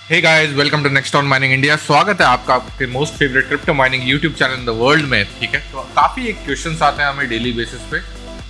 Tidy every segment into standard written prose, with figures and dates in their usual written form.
Hey guys, welcome to next on mining India. स्वागत है आपका आपके most favourite crypto mining YouTube channel in the world में। ठीक है, तो काफ़ी एक क्वेश्चंस आते हैं हमें डेली बेसिस पे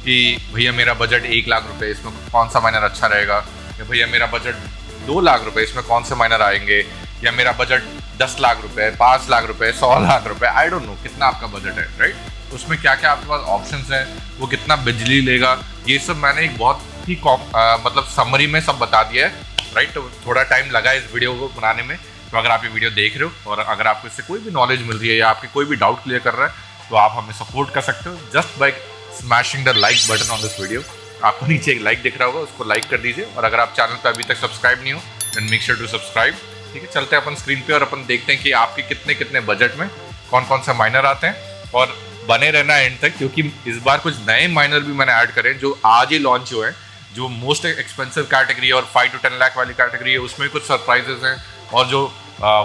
कि भैया मेरा बजट 1 लाख रुपए, इसमें कौन सा माइनर अच्छा रहेगा, या भैया मेरा बजट 2 लाख रुपए, इसमें कौन से माइनर आएंगे, या मेरा बजट 10 लाख रुपए, 5 लाख रुपए, 100 लाख रुपए, आई डोंट नो कितना आपका बजट है, राइट। उसमें क्या क्या आपके पास ऑप्शंस हैं, वो कितना बिजली लेगा, ये सब मैंने एक बहुत ही मतलब समरी में सब बता दिया है, राइट। तो थोड़ा टाइम लगा इस वीडियो को बनाने में, तो अगर आप ये वीडियो देख रहे हो और अगर आपको इससे कोई भी नॉलेज मिल रही है या आपकी कोई भी डाउट क्लियर कर रहा है, तो आप हमें सपोर्ट कर सकते हो just by smashing the like button on this video. आपको नीचे एक लाइक दिख रहा होगा, उसको लाइक कर दीजिए, और अगर आप चैनल पर अभी तक सब्सक्राइब नहीं हो then make sure to subscribe. ठीक है, चलते हैं अपन स्क्रीन पे और अपन देखते हैं कि आपके कितने कितने बजट में कौन कौन से माइनर आते हैं, और बने रहना एंड तक, क्योंकि इस बार कुछ नए माइनर भी मैंने ऐड करे जो आज ही लॉन्च हुए हैं। जो मोस्ट एक्सपेंसिव कैटेगरी और 5 to 10 लाख वाली कैटेगरी है उसमें कुछ सरप्राइजेस हैं, और जो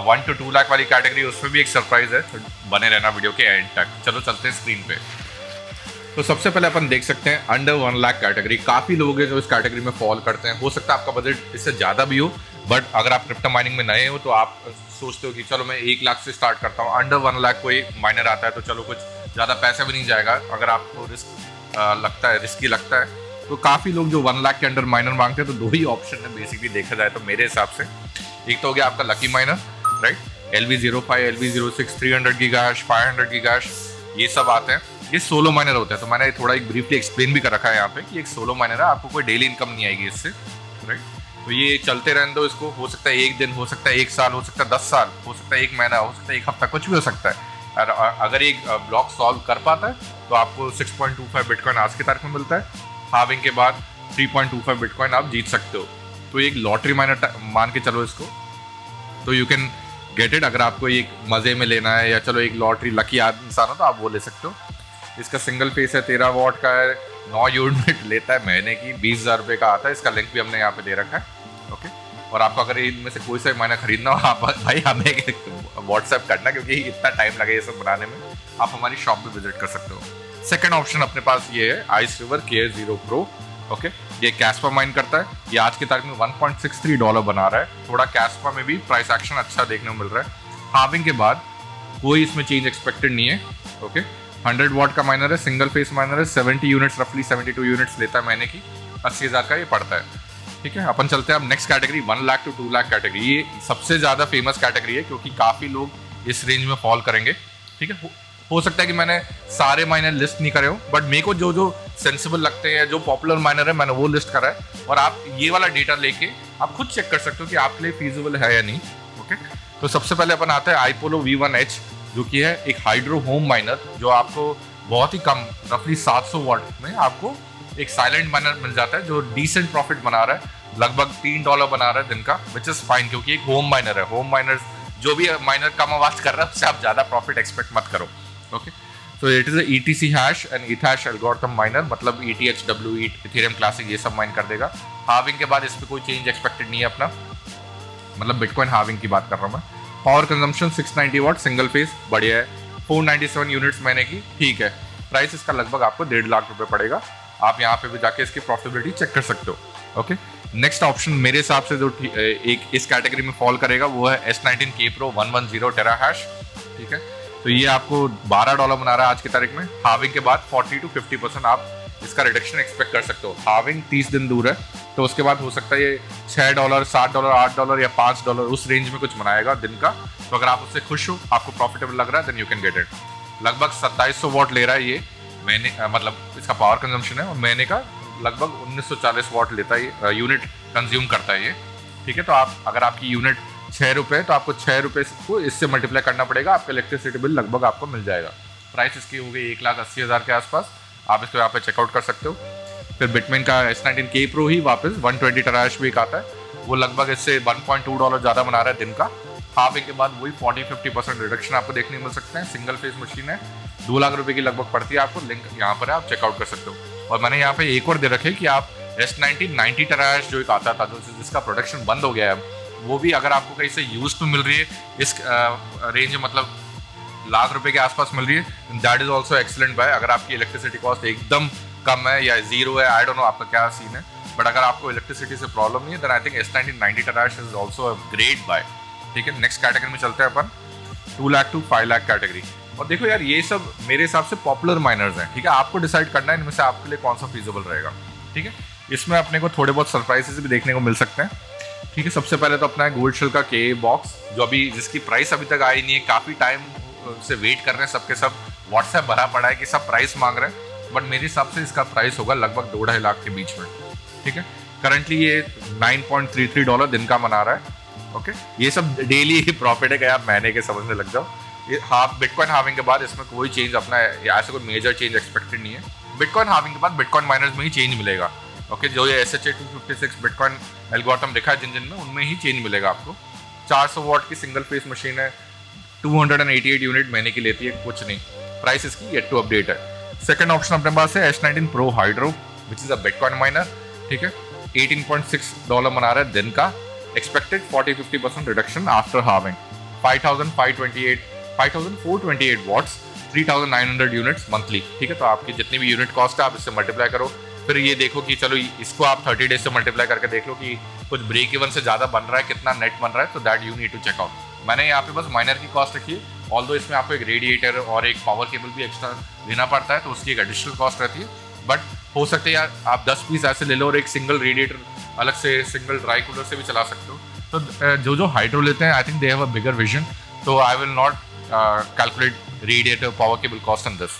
1 to 2 लाख वाली कैटेगरी है उसमें भी एक सरप्राइज है। तो बने रहना वीडियो के एंड तक। चलो चलते हैं स्क्रीन पे। तो सबसे पहले अपन देख सकते हैं अंडर 1 लाख कैटेगरी। काफ़ी लोग हैं जो इस कैटेगरी में फॉल करते हैं। हो सकता है आपका बजट इससे ज़्यादा भी हो, बट अगर आप क्रिप्टो माइनिंग में नए हो तो आप सोचते हो कि चलो मैं 1 लाख से स्टार्ट करता हूँ, अंडर 1 लाख कोई माइनर आता है तो चलो कुछ ज़्यादा पैसा भी नहीं जाएगा। अगर आपको लगता है रिस्की लगता है, तो काफ़ी लोग जो 1 लाख के अंडर माइनर मांगते हैं, तो दो ही ऑप्शन है बेसिकली देखा जाए तो मेरे हिसाब से। एक तो हो गया आपका lucky minor, right. LV05, LV06, 300 गीगाहैश, 500 गीगाहैश, ये सब आते हैं। ये सोलो माइनर होता है, तो मैंने थोड़ा एक ब्रीफली एक्सप्लेन भी कर रखा है यहाँ पे कि एक सोलो माइनर है, आपको कोई डेली इनकम नहीं आएगी इससे, राइट। तो ये चलते रहने दो इसको। हो सकता है 1 दिन, हो सकता है 1 साल, हो सकता है 10 साल, हो सकता है 1 महीना, हो सकता है 1 हफ्ता, कुछ भी हो सकता है। और अगर एक ब्लॉक सॉल्व कर पाता है तो आपको 6.25 बिटकॉइन आज की तारीख में मिलता है। हाविंग के बाद 3.25 बिटकॉइन आप जीत सकते हो। तो एक लॉटरी माइनर मान के चलो इसको, तो यू कैन गेट इट। अगर आपको एक मज़े में लेना है या चलो एक लॉटरी लकी इंसान हो तो आप वो ले सकते हो। इसका सिंगल फेस है, 13 वॉट का है, 9 यूनिट लेता है महीने की, 20,000 रुपये का आता है। इसका लिंक भी हमने यहाँ पे दे रखा है, ओके। और आपको अगर इनमें से कोई सा माइनर खरीदना हो, आप भाई हमें व्हाट्सएप करना, क्योंकि इतना टाइम लगे ये सब बनाने में। आप हमारी शॉप भी विजिट कर सकते हो। सेकंड ऑप्शन अपने पास ये है ice river KS0 Pro, okay. ये कैस्पा माइन करता है। ये आज की तारीख में $1.63 बना रहा है। थोड़ा कैस्पा में भी प्राइस एक्शन अच्छा देखने को मिल रहा है। हाविंग के बाद कोई इसमें चेंज एक्सपेक्टेड नहीं है, ओके। 100 वॉट का माइनर है, सिंगल फेस माइनर है, 70 यूनिट्स, रफली 72 यूनिट्स लेता है महीने की, 80,000 का ये पड़ता है। ठीक है, अपन चलते हैं अब next category 1 lakh to 2 lakh category. ये सबसे ज़्यादा फेमस कैटेगरी है क्योंकि काफ़ी लोग इस रेंज में फॉल करेंगे। ठीक है, हो सकता है कि मैंने सारे माइनर लिस्ट नहीं करे हो, बट मेरे को जो जो सेंसिबल लगते हैं, जो पॉपुलर माइनर है, मैंने वो लिस्ट करा है। और आप ये वाला डेटा लेके आप खुद चेक कर सकते हो कि आपके लिए फीजिबल है या नहीं, ओके। तो सबसे पहले अपन आता है आईपोलो V1H, जो कि है एक हाइड्रो होम माइनर, जो आपको बहुत ही कम, रफली 700 वॉट में आपको एक साइलेंट माइनर मिल जाता है, जो डिसेंट प्रॉफिट बना रहा है। लगभग $3 बना रहा है दिन का, विच इज़ फाइन, क्योंकि एक होम माइनर है। होम माइनर जो भी माइनर कम आवाज कर रहा है उससे आप ज़्यादा प्रॉफिट एक्सपेक्ट मत करो, okay. So it is ETC hash and ETHASH algorithm minor, मतलब ETHW, इथेरियम क्लासिक, ये सब माइन कर देगा। हाविंग के बाद इस पर कोई चेंज एक्सपेक्टेड नहीं है अपना, मतलब बिटकॉइन हाविंग की बात कर रहा हूँ मैं। Power consumption 690 what, single phase, बढ़िया है। 497 यूनिट्स महीने की, ठीक है। प्राइस इसका लगभग आपको 1.5 लाख रुपए पड़ेगा। आप यहाँ पे भी जाके इसकी प्रॉफिटेबिलिटी चेक कर सकते हो, ओके। नेक्स्ट ऑप्शन मेरे हिसाब से जो एक इस कैटेगरी में फॉल करेगा वो है S19K Pro 110 टेराहैश, ठीक है। तो ये आपको $12 बना रहा है आज की तारीख में। हाविंग के बाद 40 to 50% आप इसका रिडक्शन एक्सपेक्ट कर सकते हो। हाविंग 30 दिन दूर है, तो उसके बाद हो सकता है ये $6, $7, $8 या $5 उस रेंज में कुछ बनाएगा दिन का। तो अगर आप उससे खुश हो, आपको प्रॉफिटेबल लग रहा है, then you can get it. लगभग 2700 वॉट ले रहा है ये महीने, मतलब इसका पावर कंजम्पशन है, और महीने का लगभग 1940 वॉट लेता है, यूनिट कंज्यूम करता है ये, ठीक है। तो आप अगर आपकी यूनिट 6 रुपये, तो आपको 6 रुपये को इससे मल्टीप्लाई करना पड़ेगा, आपका इलेक्ट्रिसिटी बिल लगभग आपको मिल जाएगा। प्राइस इसकी हो गई 1,80,000 के आसपास। आप इसको यहाँ पे चेकआउट कर सकते हो। फिर बिटमेन का S19K Pro ही वापस 120 टेराहैश भी एक आता है, वो लगभग इससे $1.2 ज़्यादा बना रहा है दिन का। हाविंग के बाद वही 40-50% रिडक्शन आपको देखने को मिल सकते हैं। सिंगल फेस मशीन है, 2 लाख रुपए की लगभग पड़ती है आपको। लिंक यहाँ पर है, आप चेकआउट कर सकते हो। और मैंने यहाँ पे एक और दे रखे कि आप S1990 टेराहैश जो एक आता था, जिसका प्रोडक्शन बंद हो गया है, वो भी अगर आपको कहीं से यूज तो मिल रही है इस रेंज में, मतलब लाख रुपए के आसपास मिल रही है, that is also excellent buy. अगर आपकी इलेक्ट्रिसिटी कॉस्ट एकदम कम है या जीरो है, आई डोंट नो आपका क्या सीन है, बट अगर आपको इलेक्ट्रिसिटी से प्रॉब्लम नहीं है, then I think S1990 terahash is also a great buy. ठीक है, नेक्स्ट कैटेगरी में चलते हैं अपन 2 लाख टू 5 लाख कैटेगरी। और देखो यार, ये सब मेरे हिसाब से पॉपुलर माइनर्स हैं, ठीक है। आपको डिसाइड करना है इनमें से आपके लिए कौन सा फीजिबल रहेगा, ठीक है। इसमें अपने को थोड़े बहुत सरप्राइजेस भी देखने को मिल सकते हैं, ठीक है। सबसे पहले तो अपना है गोल्ड शिल्ड का के बॉक्स, जो अभी जिसकी प्राइस अभी तक आई नहीं है। काफ़ी टाइम से वेट कर रहे हैं सबके सब, व्हाट्सएप भरा पड़ा है कि सब प्राइस मांग रहे हैं, बट मेरे हिसाब से इसका प्राइस होगा लगभग 2-2.5 लाख के बीच में, ठीक है। करंटली ये $9.33 दिन का मना रहा है, ओके। ये सब डेली प्रॉफिट है, क्या आप महीने के समझने लग जाओ। ये बिटकॉइन हार्विंग के बाद इसमें कोई चेंज अपना ऐसा कोई मेजर चेंज एक्सपेक्टेड नहीं है। बिटकॉइन हार्विंग के बाद बिटकॉइन माइनर्स में ही चेंज मिलेगा, ओके। जो ये SHA-256 बिटकॉइन एल्गोरिथम लिखा है जिन में, उनमें ही चेंज मिलेगा आपको। 400 वॉट की सिंगल फेस मशीन है, 288 यूनिट महीने की लेती है, कुछ नहीं। प्राइस इसकी येट टू अपडेट है। सेकंड ऑप्शन अपने पास है S19 Pro Hydro, which is a bitcoin miner, ठीक है। $18.6 मना रहा है दिन का, expected 40-50% reduction after halving. 5,428 watts, 3,900 units monthly, ठीक है। तो आपकी जितनी भी यूनिट कॉस्ट है आप इससे मल्टीप्लाई करो, फिर ये देखो कि चलो इसको आप 30 डेज से मल्टीप्लाई करके देख लो कि कुछ ब्रेक इवन से ज़्यादा बन रहा है, कितना नेट बन रहा है, तो that you need to check out. मैंने यहाँ पे बस माइनर की कॉस्ट रखी है, ऑल्दो इसमें आपको एक रेडिएटर और एक पावर केबल भी एक्स्ट्रा देना पड़ता है, तो उसकी एक एडिशनल कॉस्ट रहती है। बट हो सकता है यार आप 10 पीस ऐसे ले लो और एक सिंगल रेडिएटर अलग से, सिंगल ड्राई कूलर से भी चला सकते हो। तो जो हाइड्रो लेते हैं, I think they have a bigger vision, तो I will not calculate radiator power cable cost in this.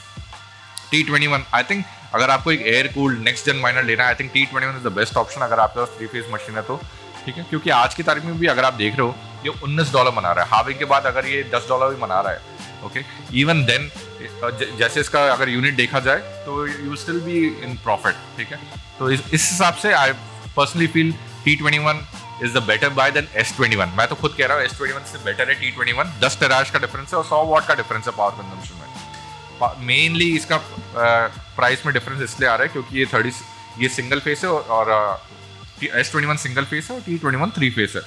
T21, I think अगर आपको एक air cooled next gen miner लेना है, I think T21 is the best option अगर आपके पास 3 phase machine है तो, ठीक है। क्योंकि आज की तारीख में भी अगर आप देख रहे हो ये $19 मना रहा है, हार्विंग के बाद अगर ये $10 भी मना रहा है, ओके। इवन देन जैसे इसका अगर यूनिट देखा जाए तो you still be in profit, ठीक है। तो इस हिसाब से I personally feel T21 is the better buy than S21। मैं तो खुद कह रहा हूँ S21 से बेटर है T21। 10 टेराज का डिफरेंस है और 100 वॉट का डिफरेंस है पावर कंजम्पशन में। मेनली इसका प्राइस में डिफरेंस इसलिए आ रहा है क्योंकि ये सिंगल फेस है और S21 सिंगल फेस है और T21 3 फेस है,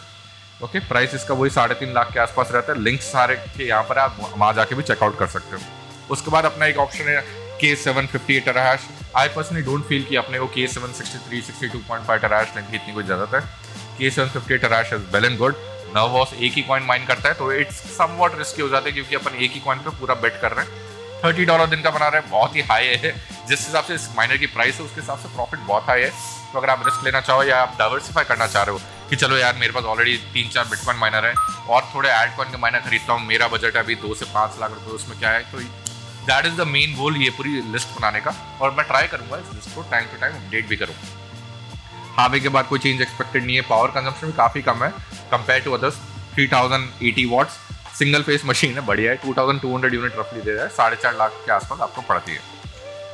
ओके। प्राइस इसका वही 3.5 लाख के आसपास रहता है। लिंक्स सारे के यहाँ पर आप वहाँ जाके भी चेकआउट कर सकते हो। उसके बाद अपना एक ऑप्शन है K758 terahash. I personally don't feel कि अपने को K763 62.5 टेराहैश लेने की इतनी कोई ज़रूरत है। K758 terahash is well and good. Nervos एक ही कॉइन माइन करता है, तो इट्स समवॉट रिस्की हो जाता है क्योंकि अपन एक ही कॉइन पे पूरा बेट कर रहे हैं। $30 दिन का बना रहे हैं, बहुत ही हाई है। जिस हिसाब से इस माइनर की प्राइस है उसके हिसाब से प्रॉफिट बहुत हाई है। तो अगर आप रिस्क लेना चाहो या आप डाइवर्सिफाई करना चाह रहे हो कि चलो यार मेरे पास ऑलरेडी 3-4 बिटकॉइन माइनर है और थोड़े एड कॉइन के माइनर खरीदता हूँ, मेरा बजट है अभी 2 से 5 लाख रुपए, उसमें क्या है, तो that is the main goal ये पूरी लिस्ट बनाने का। और मैं ट्राई करूंगा इस लिस्ट को टाइम टू टाइम अपडेट भी करूँगा। हार्विंग के बाद कोई चेंज एक्सपेक्टेड नहीं है। पावर कंजम्पशन भी काफ़ी कम है compare to others. 3080 watts single phase machine है, बढ़िया है। 2200 यूनिट रफली दे रहा है, 4.5 लाख के आसपास आपको पड़ती है।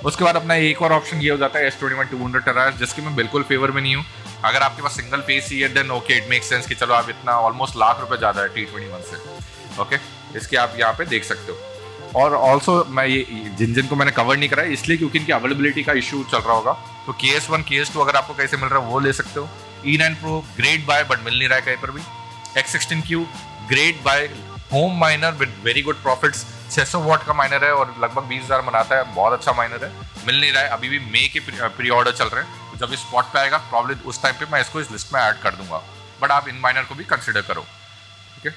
उसके बाद अपना एक और ऑप्शन ये हो जाता है S21 200 टेराहैश, जिसकी मैं बिल्कुल फेवर में नहीं हूँ। अगर आपके पास सिंगल फेस ही है then okay it make sense कि चलो आप इतना ऑलमोस्ट लाख रुपए ज़्यादा है T21 से, ओके। इसके आप यहाँ पे देख सकते हो। और ऑल्सो मैं ये जिन को मैंने कवर नहीं करा है इसलिए क्योंकि इनकी अवेलेबिलिटी का इशू चल रहा होगा। तो KS1 KS2 अगर आपको कैसे मिल रहा है वो ले सकते हो। E9 Pro great buy but मिल नहीं रहा है कहीं पर भी। X16Q great buy, home miner with very good profits. 600 watt का माइनर है और लगभग 20,000 मनाता है, बहुत अच्छा माइनर है। मिल नहीं रहा है, अभी भी मई के प्री ऑर्डर चल रहे हैं। तो जब ये स्पॉट पे आएगा प्रॉब्लम उस टाइम पे मैं इसको इस लिस्ट में ऐड कर दूंगा, बट आप इन माइनर को भी कंसिडर करो, ठीक है।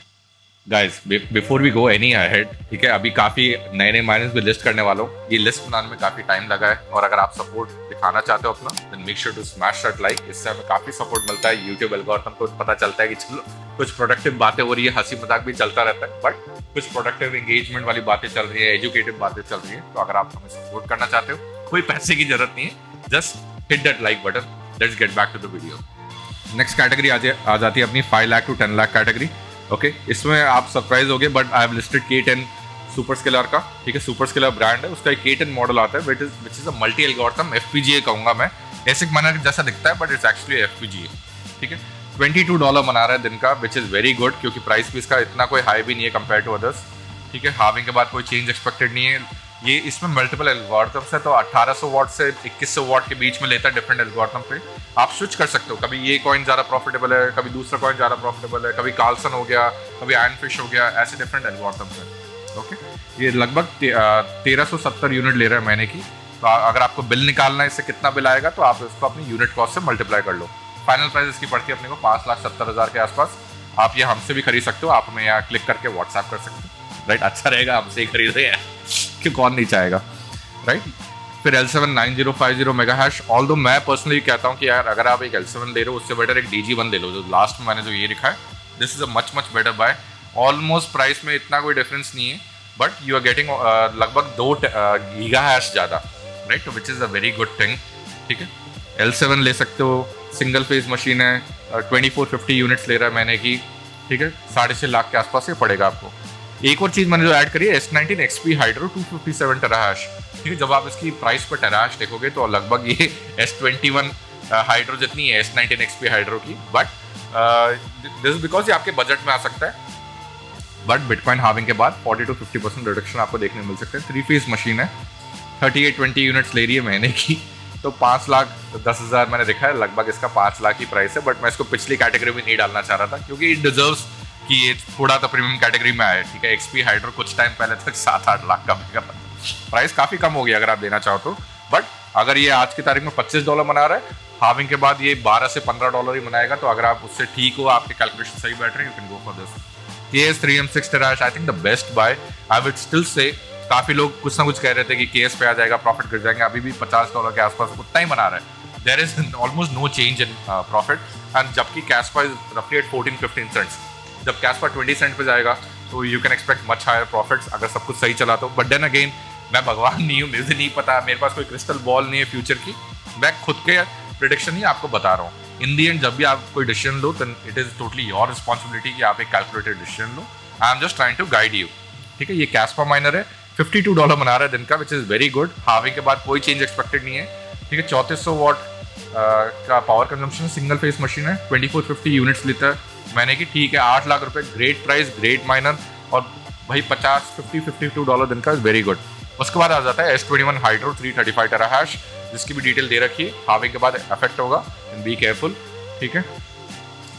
Guys before we go any ahead, ठीक है, अभी काफ़ी नए नए माइनर्स भी लिस्ट करने वाला हूँ। ये लिस्ट बनाने में काफ़ी टाइम लगा है और अगर आप सपोर्ट दिखाना चाहते हो अपना then make sure to smash that like. इससे हमें काफ़ी सपोर्ट मिलता है। यूट्यूब एल्गोरिथम को पता चलता है कि चलो कुछ प्रोडक्टिव बातें हो रही है, हंसी मजाक भी चलता रहता है, बट कुछ प्रोडक्टिव एंगेजमेंट वाली बातें चल रही है, एजुकेटिव बातें चल रही है। तो अगर आप हमें सपोर्ट करना चाहते हो, कोई पैसे की जरूरत नहीं है, just hit that like button. Let's get back to the video. Next category आ जाती है अपनी 5 lakh to 10 lakh category, okay. इसमें आप सरप्राइज हो गए but I have listed K10 super scaler का, ठीक है। सुपर स्केलर ब्रांड है, उसका एक K10 मॉडल आता है विच is a multi algorithm FPGA कहूँगा मैं। एसिक माइनर जैसा दिखता है बट इट्स एक्चुअली FPGA, ठीक है। $22 मना रहा है दिन का, विच इज़ वेरी गुड क्योंकि प्राइस भी इसका इतना कोई हाई भी नहीं है कंपेयर टू अदर्स, ठीक है। हार्विंग के बाद कोई चेंज एक्सपेक्टेड नहीं है। ये इसमें मल्टीपल एल्गोरिथम्स है, तो 1800 वॉट से 2100 वॉट के बीच में लेता है डिफरेंट एल्गोरिथम पे। आप स्विच कर सकते हो, कभी ये कॉइन ज़्यादा प्रॉफिटेबल है, कभी दूसरा कॉइन ज़्यादा प्रॉफिटेबल है, कभी कार्लसन हो गया, कभी आयरन फिश हो गया, ऐसे डिफरेंट एल्गोरिथम्स हैं, ओके। ये लगभग 1370 यूनिट ले रहा है महीने की। तो अगर आपको बिल निकालना है इससे कितना बिल आएगा तो आप इसको अपनी यूनिट कॉस्ट से मल्टीप्लाई कर लो। फाइनल प्राइस इसकी पड़ती है अपने को 5,70,000 के आसपास। आप ये हमसे भी खरीद सकते हो, आप हमें यहाँ क्लिक करके व्हाट्सएप कर सकते हो, राइट। अच्छा रहेगा, हमसे ही खरीदे यार कि कौन नहीं चाहेगा, राइट। फिर L7 9050 मेगाहर्ट्ज, ऑल्दो मैं पर्सनली कहता हूँ कि यार अगर आप एक L7 ले रहे हो उससे बेटर एक DG1 ले लो, जो लास्ट में मैंने जो ये लिखा है, this is a much better buy. Almost price में इतना कोई डिफरेंस नहीं है, बट यू आर गेटिंग लगभग 2 गीगाहर्ट्ज ज़्यादा, right, which is a very good thing, ठीक है। L7 ले सकते हो, सिंगल फेज मशीन है, 2450 यूनिट्स ले रहा है महीने की, ठीक है, 6.5 लाख के आसपास ये पड़ेगा आपको। एक और चीज़ मैंने जो ऐड करी है, S19 XP हाइड्रो 257 टेराहर्ट्ज, ठीक है। जब आप इसकी प्राइस पर टेराहर्ट्ज देखोगे तो लगभग ये S21 हाइड्रो जितनी है S19 XP हाइड्रो की, बट दिस बिकॉज ये आपके बजट में आ सकता है। बट बिटकॉइन हार्विंग के बाद 40 to 50% रिडक्शन आपको देखने को मिल सकते हैं। 3 फेज मशीन है, 3820 यूनिट्स ले रही है महीने की, तो 5,10,000 मैंने देखा है, लगभग इसका 5 लाख की प्राइस है। बट मैं इसको पिछली कैटेगरी में नहीं डालना चाह रहा था, क्योंकि इट डिजर्व्स कि ये थोड़ा तो प्रीमियम कैटेगरी में आया, ठीक है। XP हाइड्रो कुछ टाइम पहले तक 7-8 लाख का बिका था, प्राइस काफ़ी कम हो गया अगर आप देना चाहो तो। बट अगर ये आज की तारीख में $25 मना रहा है, हार्विंग के बाद ये $12 से $15 ही मनाएगा, तो अगर आप उससे ठीक हो, आपके कैलकुलेशन सही बैठ रहे हैं, you can go for this. KS3M6 terahertz, I think the best buy, I would still say. काफ़ी लोग कुछ ना कुछ कह रहे थे कि KS पे आ जाएगा, प्रॉफिट गिर जाएंगे, अभी भी $50 के आसपास उतना ही बना रहा है। There is almost no change in profit, and जबकि कैस्पा इज रफली एट 14-15 सेंट्स। जब कैस्पा 20 सेंट पे जाएगा तो you can expect much higher profits, अगर सब कुछ सही चला तो। बट देन अगेन, मैं भगवान नहीं हूँ, मुझे नहीं पता, मेरे पास कोई क्रिस्टल बॉल नहीं है फ्यूचर की, मैं खुद के प्रिडिक्शन ही आपको बता रहा हूँ। इन दी एंड जब भी आप कोई डिसीजन लो, then it is totally your responsibility कि आप एक कैलकुलेटेड डिसीजन लो। I am just trying to guide you, ठीक है। ये कैस्पा माइनर है, $52 बना रहा है दिन का, विच इज़ वेरी गुड। हार्विंग के बाद कोई चेंज एक्सपेक्टेड नहीं है, ठीक है। 3400 वॉट का power consumption, single phase machine है, 2450 यूनिट्स लेता है महीने की, ठीक है। 8 लाख रुपए, ग्रेट प्राइस, ग्रेट माइनर, और भाई $52 दिन का इज वेरी गुड। उसके बाद आ जाता है S21 हाइड्रो 335 टेराहर्ट्ज, जिसकी भी डिटेल दे रखी है, हार्विंग के बाद इफेक्ट होगा, बी केयरफुल, ठीक है।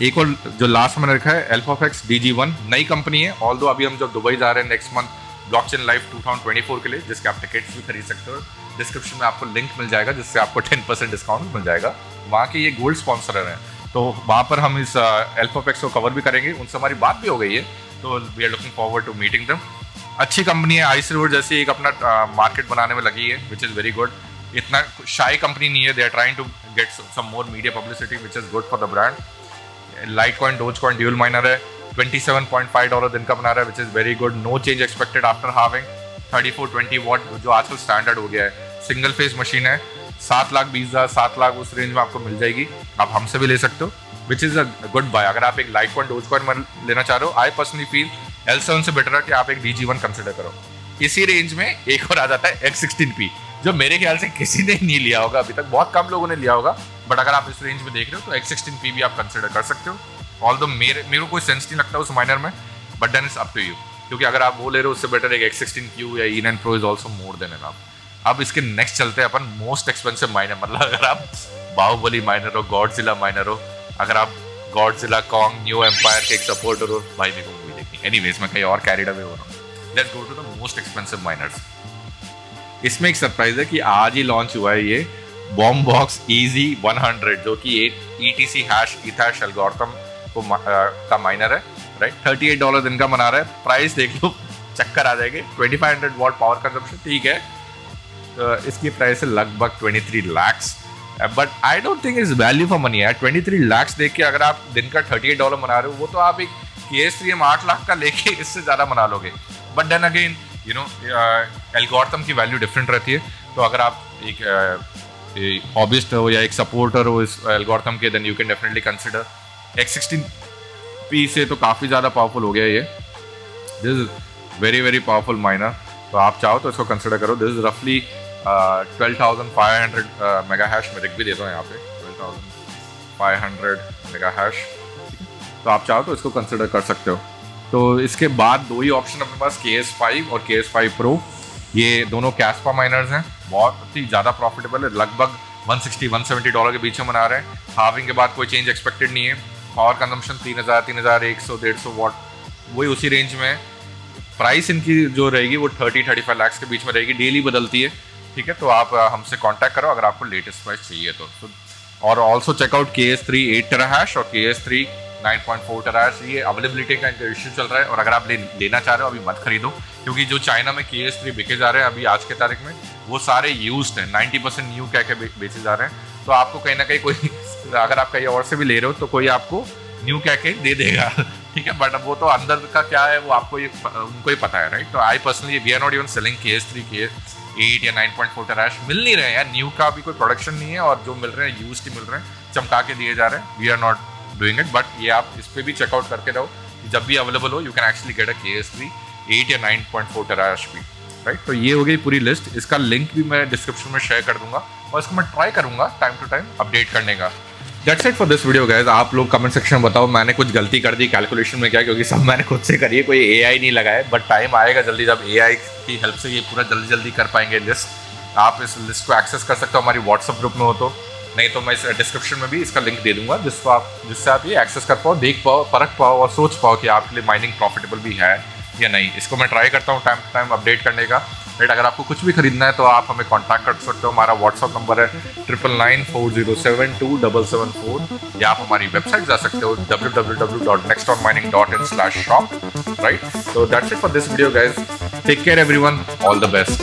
एक और जो लास्ट में रखा है Alphafex DG1, नई कंपनी है, ऑल्दो अभी हम जब दुबई जा रहे हैं नेक्स्ट मंथ ब्लॉकचेन लाइव 2024 के लिए, जिसके आप टिकट्स भी खरीद सकते हो। डिस्क्रिप्शन में आपको लिंक मिल जाएगा, जिससे आपको 10% डिस्काउंट मिल जाएगा। वहाँ के ये गोल्ड स्पॉन्सर हैं, तो वहाँ पर हम इस Alphafex को कवर भी करेंगे, उनसे हमारी बात भी हो गई है, तो we are looking forward to meeting them. अच्छी कंपनी है, आइस रिवर जैसी एक अपना मार्केट बनाने में लगी है, विच इज़ वेरी गुड। इतना शाई कंपनी नहीं है, they are trying to get some more media publicity, which is good for the brand. Litecoin dogecoin dual miner है, $27.5 दिन का बना रहा है, which is very good. No change expected after halving. 3420 watt जो आजकल स्टैंडर्ड हो गया है, सिंगल फेस मशीन है, 7,20,000 7 लाख उस रेंज में आपको मिल जाएगी। आप हमसे भी ले सकते हो, which is a good buy. अगर आप एक लाइटकॉइन डोजकॉइन लेना चाह रहे हो, आई पर्सनली फील L7 से बेटर है कि आप एक DG1 कंसिडर करो। इसी रेंज में एक और आ जाता है X16P, जो मेरे ख्याल से किसी ने नहीं लिया होगा अभी तक, बहुत कम लोगों ने लिया होगा, बट अगर आप इस रेंज में देख रहे हो तो X16P भी आप कंसिडर कर सकते हो। ऑल्दो मेरे को कोई सेंस नहीं लगता उस माइनर में, but then it's up to you, क्योंकि अगर आप वो ले रहे हो उससे बेटर एक X16Q या E9 Pro is also more than enough. अब इसके नेक्स्ट चलते हैं अपन मोस्ट एक्सपेंसिव माइनर, मतलब अगर आप बाहुबली माइनर हो, गॉडजिला माइनर हो, अगर आप गॉडजिला, कॉन्ग, न्यू एम्पायर के एक सपोर्टर हो, भाई मेरे को मूवी देखनी। एनीवेज, मैं कहीं और कैरिड अवे हो रहा हूँ। Let's go to the most expensive miners. इसमें एक सरप्राइज है कि आज ही लॉन्च हुआ है ये बॉम्बॉक्स EZ100, जो कि ETC हैश ईथैश एल्गोरिथम का माइनर है, राइट। $38 दिन का बना रहा है, प्राइस देख लो, चक्कर आ जाएंगे। 2500 वॉट पावर कंजम्पशन, ठीक है। इसकी प्राइस है लगभग 23 lakhs, but I don't think is value for money है। 23 lakhs देख के अगर आप दिन का $38 बना रहे हो, वो तो आप एक KS3M 8 लाख का लेके इससे ज़्यादा बना लोगे। But then again you know, algorithm की वैल्यू डिफरेंट रहती है, तो अगर आप एक हॉबिस्ट हो या एक सपोर्टर हो इस एल्गोरिथम के, then you can definitely consider. X16P से तो काफ़ी ज़्यादा पावरफुल हो गया ये, this is very very powerful miner, तो आप चाहो तो इसको कंसिडर करो। दिस इज रफली 12,500 मेगा हैश, मैं लिख भी देता हूँ यहाँ पे 12,500 मेगा हैश, तो आप चाहो तो इसको कंसिडर कर सकते हो। तो इसके बाद दो ही ऑप्शन अपने पास, KS5 और KS5 Pro, ये दोनों कैस्पा माइनर्स हैं, बहुत ही ज़्यादा प्रॉफिटेबल है, लगभग $160-170 के बीच में बना रहे हैं। हार्विंग के बाद कोई चेंज एक्सपेक्टेड नहीं है। पावर कंजम्पशन 3,000, 3,100-150 वॉट, वही उसी रेंज में है। प्राइस इनकी जो रहेगी वो 30-35 लाख के बीच में रहेगी, डेली बदलती है, ठीक है। तो आप हमसे कांटेक्ट करो अगर आपको लेटेस्ट प्राइस चाहिए तो। और ऑल्सो चेकआउट KS3 8 टेराहैश और KS3 9.4 टेराहर्ट्ज़, ये अवेलेबिलिटी का इनका इशू चल रहा है। और अगर आप लेना चाह रहे हो अभी मत खरीदो, क्योंकि जो चाइना में KS3 बिके जा रहे हैं अभी आज के तारीख में वो सारे यूज्ड हैं, 90% न्यू कह के बेचे जा रहे हैं। तो आपको कहीं ना कहीं कोई अगर आप कहीं और से भी ले रहे हो तो कोई आपको न्यू कह के दे देगा, ठीक है। बट वो तो अंदर का क्या है वो आपको उनको ही पता है, राइट। तो I personally we are not even selling KS3 8 या 9.4 टेराहर्ट्ज़, मिल नहीं रहे हैं यार, न्यू का भी कोई प्रोडक्शन नहीं है, और जो मिल रहे हैं यूज्ड ही मिल रहे हैं, चमका के दिए जा रहे हैं। We are not doing it, but ये आप इस पर भी चेकआउट करके रहो कि जब भी अवेलेबल हो you can actually get a KS3 8 या 9.4 टेराहर्ट्ज़ भी, राइट। तो ये हो गई पूरी लिस्ट, इसका लिंक भी मैं डिस्क्रिप्शन में शेयर कर दूंगा और इसको मैं ट्राई करूंगा टाइम टू टाइम अपडेट करने का। That's it for this video guys. आप लोग कमेंट सेक्शन में बताओ मैंने कुछ गलती कर दी कैलकुलेशन में क्या, क्योंकि सब मैंने खुद से करी है, कोई AI नहीं लगाया। बट टाइम आएगा जल्दी जब AI की हेल्प से ये पूरा जल्दी जल्दी कर पाएंगे लिस्ट। आप इस लिस्ट को एक्सेस कर सकते हो हमारी व्हाट्सएप ग्रुप में हो तो, नहीं तो मैं इस डिस्क्रिप्शन में भी इसका लिंक दे दूंगा जिससे आप ये एक्सेस कर पाओ, देख पाओ, परख पाओ और सोच पाओ कि आपके लिए माइनिंग प्रॉफिटेबल भी है या नहीं। इसको मैं ट्राई करता हूँ टाइम टू टाइम अपडेट करने का, राइट। अगर आपको कुछ भी खरीदना है तो आप हमें कांटेक्ट कर सकते हो। हमारा व्हाट्सअप नंबर है 9994072774, या आप हमारी वेबसाइट जा सकते हो www.nextonmining.in/shop, right. So that's it for this video guys. Take care everyone, all the best.